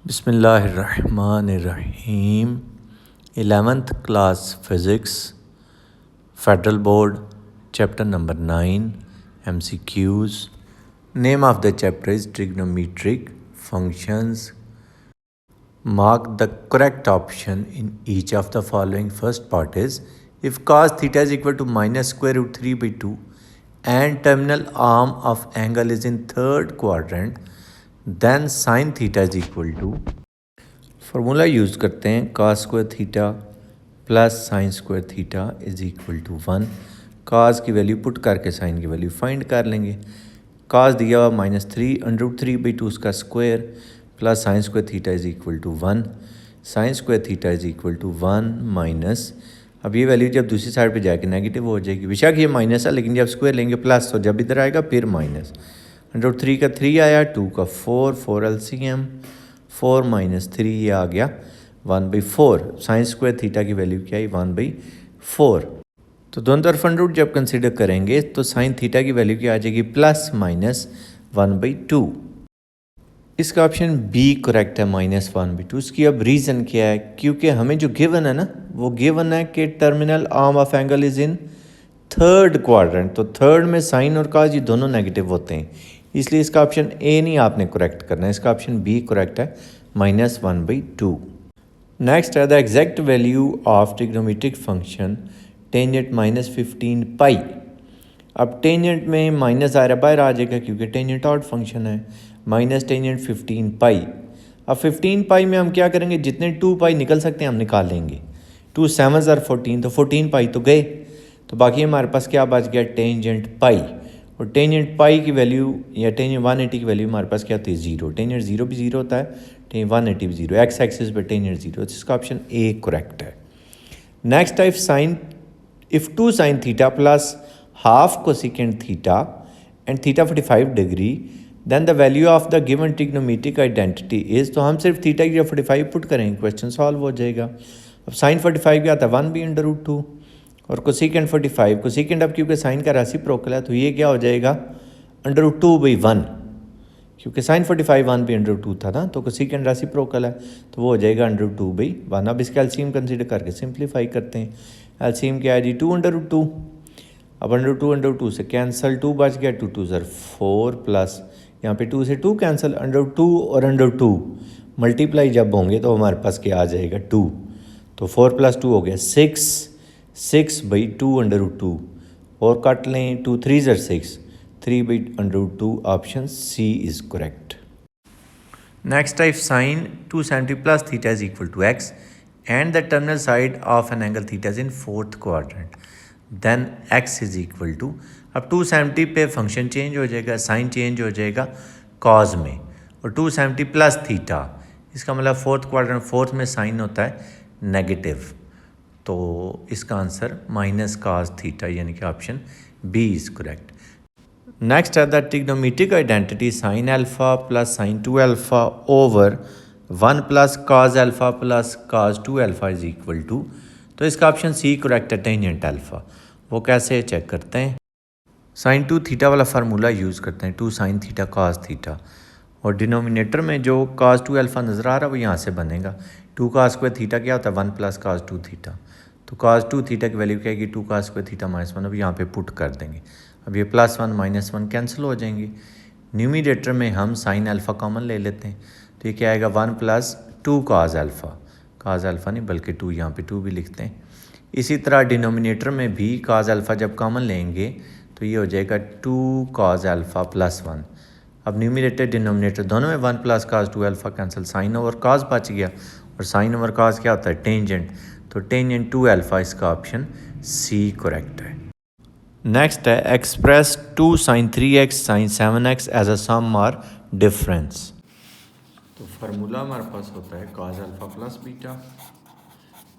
बिस्मिल्लाहिर्रहमानिर्रहीम 11th class physics federal board chapter number 9 MCQs. Name of the chapter is trigonometric functions. Mark the correct option in each of the following. First part is if cos theta is equal to minus square root 3 by 2 and terminal arm of angle is in third quadrant, then sin theta is equal to formula use करते हैं cos square theta plus sine square theta is equal to 1। cos की value put करके sine की value find कर लेंगे। cos दिया हुआ -3 √3 by 2 उसका square plus sine square theta is equal to 1। Sine square theta is equal to 1 minus, अब ये वैल्यू जब दूसरी साइड पे जाके नेगेटिव हो जाएगी, बेशक ये माइनस है लेकिन जब स्क्वायर लेंगे प्लस, तो जब इधर आएगा फिर माइनस। √3 का 3 आया, 2 का 4 LCM 4 माइनस 3 ये आ गया 1/4। साइन स्क्वायर थीटा की वैल्यू क्या है 1/4। तो दोनों तरफ अंडर रूट जब कंसिडर करेंगे तो साइन थीटा की वैल्यू क्या आ जाएगी +-1/2। इसका ऑप्शन बी करेक्ट है -1/2। इसकी अब रीज़न क्या है, क्योंकि हमें जो गिवन है ना वो गिवन है कि terminal arm of angle is in third quadrant, तो थर्ड में साइन और कॉस ये दोनों नेगेटिव होते हैं, इसलिए इसका ऑप्शन ए नहीं आपने करेक्ट करना है, इसका ऑप्शन बी करेक्ट है -1/2। नेक्स्ट है the exact value of trigonometric function tangent -15 पाई। अब टेंजेंट में माइनस आ रहा है, बाहर आ जाएगा क्योंकि टेंजेंट ऑड फंक्शन है। माइनस टेंजेंट 15 पाई। अब 15 पाई में हम क्या करेंगे, जितने 2 पाई निकल सकते हैं हम निकाल लेंगे। 2 7 are 14, तो 14 पाई तो गए, तो बाकी हमारे पास क्या बच गया टेंजेंट पाई। और टेंजेंट पाई की वैल्यू या टेंजेंट 180 की वैल्यू हमारे पास क्या होती है 0। टेंजेंट 0 भी 0 होता है, टेंजेंट 180 भी 0, एक्स एक्सिस पर टेंजेंट 0, इसका ऑप्शन ए करेक्ट है। Next type sine if 2 sin theta plus half cosecant theta and theta 45 degree then the value of the given trigonometric identity is, तो हम सिर्फ थीटा की 45 पुट करेंगे, question solve हो जाएगा। अब साइन 45 क्या आता है 1/√2 और कोसेकेंट 45, कोसेकेंट अब क्योंकि साइन का रेसिप्रोकल है तो ये क्या हो जाएगा √2/1, क्योंकि साइन 45 1/√2 था ना, तो कोसेकेंट रेसिप्रोकल है तो वो हो जाएगा √2/1। अब इसका एलसीएम कंसीडर करके सिंप्लीफाई करते हैं। एलसीएम क्या है जी 2/2। अब √2 से कैंसिल, 2 बच गया, 2 2 4 प्लस यहाँ पे 2 से 2 कैंसिल, √2 और √2 मल्टीप्लाई जब होंगे तो हमारे पास क्या आ जाएगा 2, तो 4 + 2 हो गया 6/2 और काट लें 2 3 6, 3/√2, option C is correct. Next type sine 270 plus theta is equal to x and the terminal side of an angle theta is in fourth quadrant, then x is equal to, अब 270 पे फंक्शन चेंज हो जाएगा, sign change हो जाएगा cause में, और 270 plus theta इसका मतलब फोर्थ क्वाड्रेंट, फोर्थ में साइन होता है नेगेटिव, तो इसका आंसर -cos थीटा यानी कि option B is correct. Next है the trigonometric identity sine alpha plus sine 2 alpha over 1 + cos alpha plus cos 2 alpha is equal to, तो इसका ऑप्शन सी करेक्ट है टेंजेंट अल्फा। वो कैसे चेक करते हैं, साइन 2 थीटा वाला फार्मूला यूज़ करते हैं, 2 sin थीटा cos थीटा, और डिनोमिनेटर में जो cos 2 अल्फा नज़र आ रहा है वो यहाँ से बनेगा। 2 cos स्क्वायर थीटा क्या होता है 1 + cos 2 थीटा, तो cos 2 थीटा की वैल्यू क्या है 2 cos स्क्वायर थीटा -1, अब यहाँ पे पुट कर देंगे, अब ये +1 -1 कैंसिल हो जाएंगे। न्यूमिनेटर में हम साइन अल्फ़ा कॉमन ले लेते हैं, तो ये क्या आएगा 1 + 2 cos अल्फ़ा, cos अल्फ़ा नहीं बल्कि 2, यहाँ पे 2 भी लिखते हैं। इसी तरह डिनोमिनेटर में भी cos अल्फ़ा जब कॉमन लेंगे तो ये हो जाएगा 2 cos अल्फ़ा +1। अब न्यूमिनेटर डिनोमिनेटर दोनों में 1 + cos 2 alpha cancel, sine over cos बच गया, और साइन ओवर cos क्या होता है टेंजेंट, तो टेंजेंट 2 अल्फ़ा इसका ऑप्शन सी करेक्ट है। नेक्स्ट है express 2 sin 3x sin 7x as a sum और डिफरेंस, तो फार्मूला हमारे पास होता है cos alpha plus beta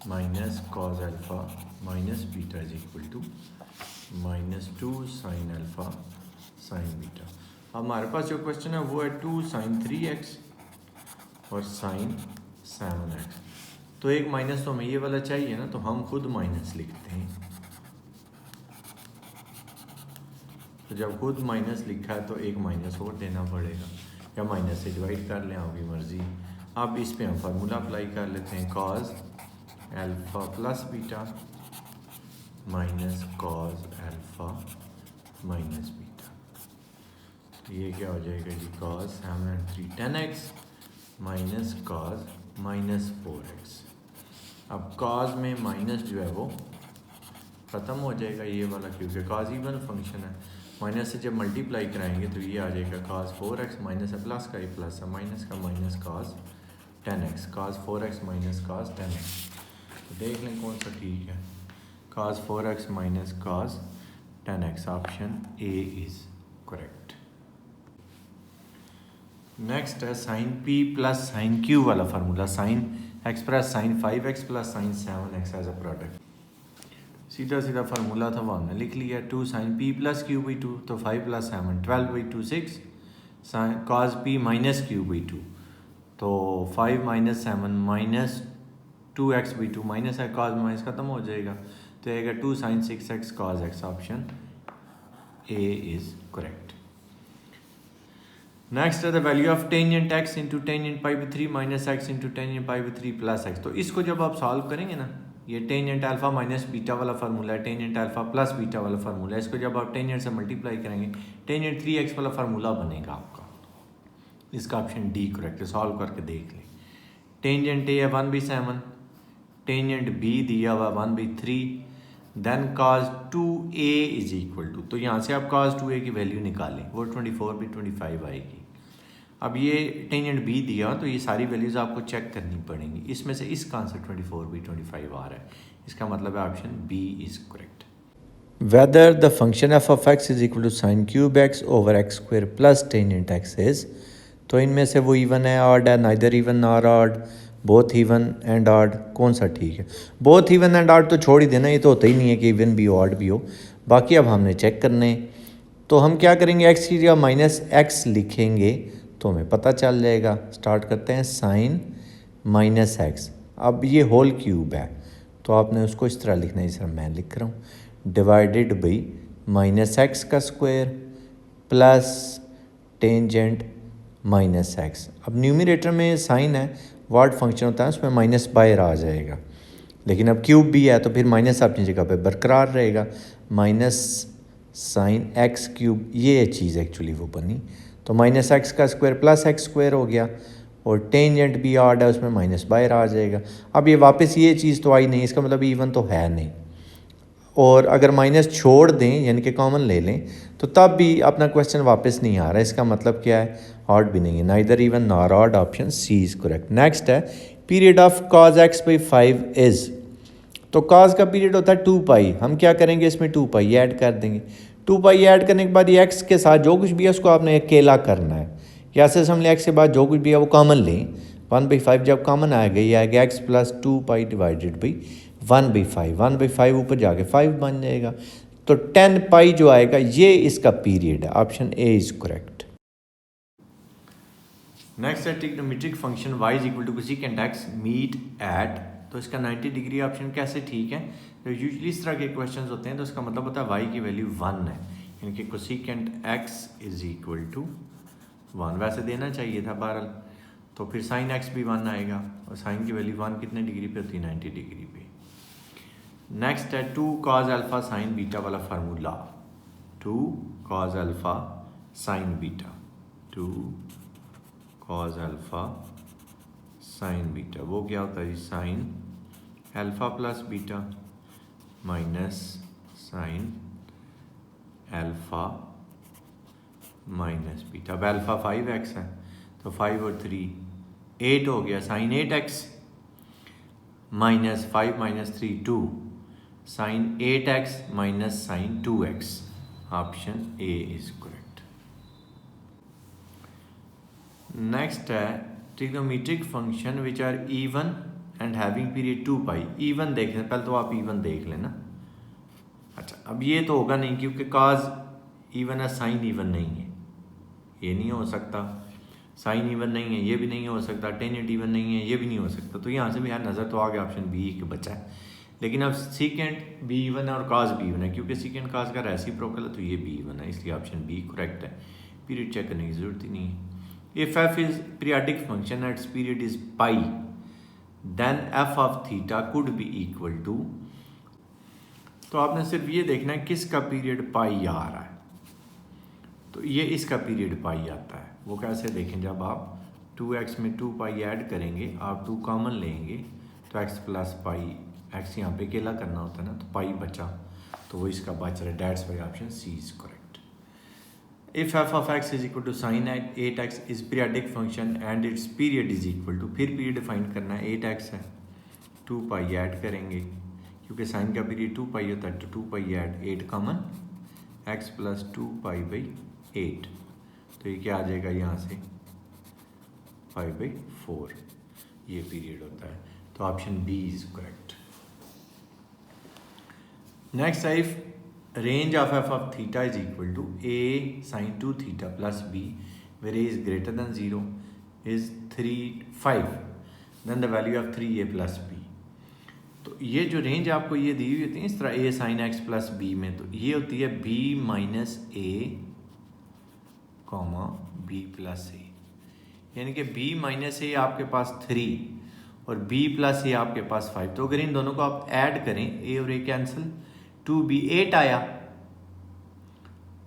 minus cos alpha minus beta is equal to -2 sin alpha sin beta. हमारे पास जो क्वेश्चन है वो है 2 sin 3x और sin 7x, तो एक माइनस तो हमें ये वाला चाहिए ना, तो हम खुद माइनस लिखते हैं, तो जब खुद माइनस लिखा है तो एक माइनस और देना पड़ेगा, या माइनस से डिवाइड कर लें आपकी मर्ज़ी, अब इस पे हम फार्मूला अप्लाई कर लेते हैं, cos alpha plus beta minus cos alpha minus beta. तो ये क्या हो जाएगा जी, cos 7 3 10x minus cos minus 4x। अब कॉज में माइनस जो है वो ख़त्म हो जाएगा ये वाला, क्योंकि कॉज इवन फंक्शन है। माइनस से जब मल्टीप्लाई कराएंगे तो ये आ जाएगा कॉज 4x माइनस है, प्लस का ही प्लस है, माइनस का minus cos 10x, cos 4x minus cos 10x। तो देख लें कौन सा ठीक है, cos 4x minus cos 10x, option A is correct. Next है sine p plus sine q वाला formula, sine express sine 5x plus sine 7x as a product. सीधा सीधा फार्मूला था वो हमने लिख लिया, 2 sine p plus Q by 2, तो 5 plus 7 12/2 6, sine cos p minus Q by 2, तो 5 माइनस 7 माइनस 2x/2 माइनस है, कॉज माइनस ख़त्म हो जाएगा, तो आएगा 2 sine 6x cos x, option A is correct. Next है the value of tangent x into tangent π/3 minus x into tangent π/3 plus x। तो इसको जब आप सॉल्व करेंगे ना, ये टेंजेंट अल्फा माइनस बीटा वाला फार्मूला है, टेंजेंट अल्फा प्लस बीटा वाला फार्मूला है, इसको जब आप टेंजेंट से मल्टीप्लाई करेंगे टेंजेंट 3x वाला फार्मूला बनेगा आपका। इसका ऑप्शन डी करेक्ट है, सॉल्व करके देख लें। टेंजेंट ए है 1/7, टेंजेंट बी दिया हुआ 1/3, then cos 2a is equal to, तो यहाँ से आप cos 2a की वैल्यू निकालें, वो 24/25 आएगी। अब ये टेंजेंट बी दिया तो ये सारी वैल्यूज़ आपको चेक करनी पड़ेंगी, इसमें से इसका आंसर 24/25 आ रहा है, इसका मतलब है option B is correct. Whether the function of x is equal to sine cube x over x square plus tangent x is, तो इनमें से वो इवन है, ऑड है, neither even nor odd, both even and odd, कौन सा ठीक है? बोथ इवन एंड ऑड तो छोड़ ही देना, ये तो होता ही नहीं है कि इवन भी हो ऑड भी हो। बाकी अब हमने चेक करने, तो हम क्या करेंगे, x की जगह माइनस एक्स लिखेंगे तो हमें पता चल जाएगा। स्टार्ट करते हैं, साइन माइनस एक्स, अब ये होल क्यूब है तो आपने उसको इस तरह लिखना है जिस तरह मैं लिख रहा हूँ, डिवाइडेड बाई माइनस एक्स का square plus tangent minus x. अब न्यूमरेटर में साइन है, वर्ड फंक्शन होता है, उसमें माइनस बाहर आ जाएगा, लेकिन अब क्यूब भी है तो फिर माइनस अपनी जगह पे बरकरार रहेगा, माइनस साइन एक्स क्यूब, ये चीज़ एक्चुअली वो बनी, तो माइनस एक्स का स्क्वायर प्लस एक्स स्क्वायर हो गया, और टेंजेंट भी ऑड है उसमें माइनस बाहर आ जाएगा। अब ये वापस ये चीज़ तो आई नहीं, इसका मतलब इवन तो है नहीं, और अगर माइनस छोड़ दें यानी कि कॉमन ले लें तो तब भी अपना क्वेश्चन वापस नहीं आ रहा, इसका मतलब क्या है, ऑड भी नहीं है, neither even nor odd, option C is correct. Next है period of cos x/5 is, तो cos का पीरियड होता है 2π, हम क्या करेंगे इसमें 2π ऐड कर देंगे, 2π ऐड करने के बाद ये x के साथ जो कुछ भी है उसको आपने अकेला करना है, या से हमने x के बाद जो कुछ भी है वो कॉमन लें, 1/5 जब कॉमन आएगा ये आएगा x प्लस 2π डिवाइडेड बाई 1/5, 1/5 ऊपर जाके 5 बन जाएगा, तो 10π जो आएगा ये इसका पीरियड है, option A is correct. Next है trigonometric function y is equal to cosecant x meet at, तो इसका 90 डिग्री ऑप्शन कैसे ठीक है? तो यूजुअली इस तरह के क्वेश्चंस होते हैं तो इसका मतलब होता है y की वैल्यू 1 है, यानी कि cosecant x is equal to 1, वैसे देना चाहिए था बहरहाल, तो फिर साइन x भी 1 आएगा, और साइन की वैल्यू 1 कितने डिग्री पे होती है, 90 डिग्री पे। नेक्स्ट है 2 cos अल्फ़ा साइन बीटा वाला formula, 2 cos alpha sine beta, 2 cos alpha sine beta, वो क्या होता है जी, sine alpha plus beta minus sine alpha minus beta. अब अल्फ़ा 5x है तो 5 और 3 8 हो गया, sine 8x minus 5 minus 3 2, sine 8x minus sine 2x, option A is correct. Next है trigonometric function which are even and having period 2π, even देख लें, पहले तो आप इवन देख लेना। अच्छा, अब ये तो होगा नहीं क्योंकि cos इवन है, साइन इवन नहीं है, ये नहीं हो सकता, साइन इवन नहीं है, ये भी नहीं हो सकता, टेंजेंट इवन नहीं है, ये भी नहीं हो सकता, तो यहाँ से भी यार नज़र तो आ गया ऑप्शन बी के बचा है। लेकिन अब सीकेंट बी इवन है और cos भी इवन है, क्योंकि सीकेंट cos का रेसिप्रोकल है तो ये बी इवन है, इसलिए ऑप्शन बी करेक्ट है, पीरियड चेक करने की ज़रूरत ही नहीं है। If f is periodic function and its period is pi, then f of theta could be equal to, तो आपने सिर्फ ये देखना है किसका पीरियड पाई आ रहा है, तो ये इसका पीरियड पाई आता है। वो कैसे देखें, जब आप 2x में 2 पाई ऐड करेंगे, आप 2 कॉमन लेंगे तो x प्लस पाई, x यहाँ पे अकेला करना होता है ना, तो पाई बचा, तो वो इसका बच रहा है। That's why option C is correct. If f of x is equal to sine 8x is periodic function and its period is equal to, फिर पीरियड डिफाइन करना है, 8x है, 2 पाई ऐड करेंगे क्योंकि साइन का पीरियड 2 पाई होता है, तो 2 पाई add 8 common, x plus 2 pi by 8, तो ये क्या आ जाएगा यहाँ से 5/4, ये पीरियड होता है, तो option B is correct. Next if range of f of theta is equal to a sin 2 theta plus b where a is greater than 0 is 5, then the value of 3a plus b। तो ये जो range आपको ये दी हुई होती है इस तरह a sin x plus b में, तो ये होती है b minus a comma b plus a, यानी कि b माइनस a आपके पास 3 और b प्लस a आपके पास 5, तो अगर इन दोनों को आप ऐड करें, a और a कैंसिल, 2b 8 आया,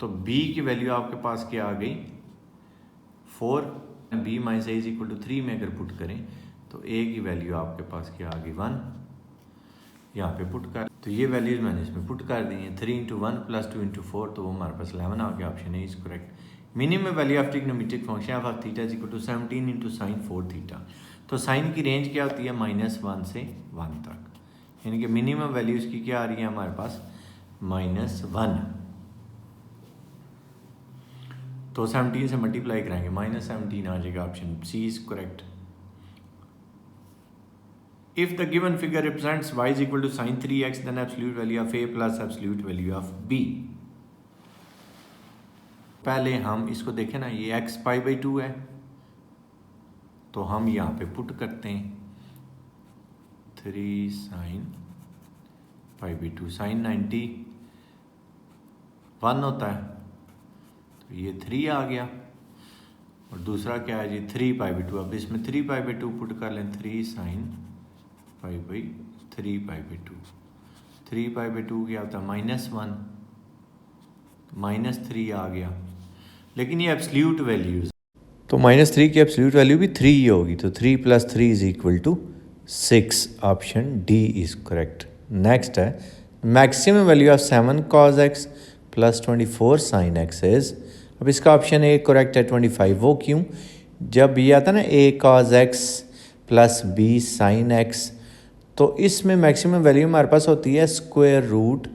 तो b की वैल्यू आपके पास क्या आ गई 4, b minus a is equal to 3 में अगर पुट करें तो a की वैल्यू आपके पास क्या आ गई 1, यहाँ पे पुट कर, तो ये वैल्यूज मैंने इसमें पुट कर दी हैं, 3 × 1 प्लस 2 × 4, तो वो हमारे पास 11 आ गया, option A is correct. Minimum value of trigonometric function of theta is equal to 17 × sin 4 थीटा, तो साइन की रेंज क्या होती है -1 से 1 तक, यानी कि मिनिमम वैल्यू इसकी क्या आ रही है हमारे पास -1, तो 17 से मल्टीप्लाई कराएंगे -17 आ जाएगा, option C is correct. If the given figure represents y is equal to sin 3x then absolute value of a plus absolute value of b। पहले हम इसको देखें ना, ये x π/2 है, तो हम यहाँ पे पुट करते हैं 3 sin π/2, sin 90 1 होता है, तो ये 3 आ गया, और दूसरा क्या है जी 3 π/2, अब इसमें 3 π/2 पुट कर लें, 3 sin π/3 π/2, 3 π/2 क्या होता है -1, -3 आ गया, लेकिन ये एब्सोल्यूट वैल्यूज, तो -3 की एब्सोल्यूट वैल्यू भी 3 ही होगी, तो 3 + 3 is equal to 6, option D is correct. Next है maximum value of 7 cos x plus 24 sin x is, अब इसका ऑप्शन ए करेक्ट है 25, वो क्यों, जब ये आता ना a cos x plus b sin x, तो इसमें मैक्सिमम वैल्यू हमारे पास होती है square root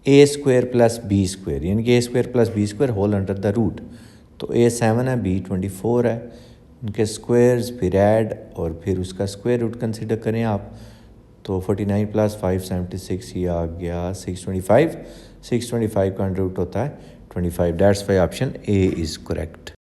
a² plus b², यानी कि a² plus b² whole under the root, तो a 7 है, b 24 है, उनके स्क्वायर्स फिर ऐड और फिर उसका स्क्वायर रूट कंसिडर करें आप, तो 49 + 5 76, ये आ गया 625 का अंडर रूट होता है 25, dates why option A is correct.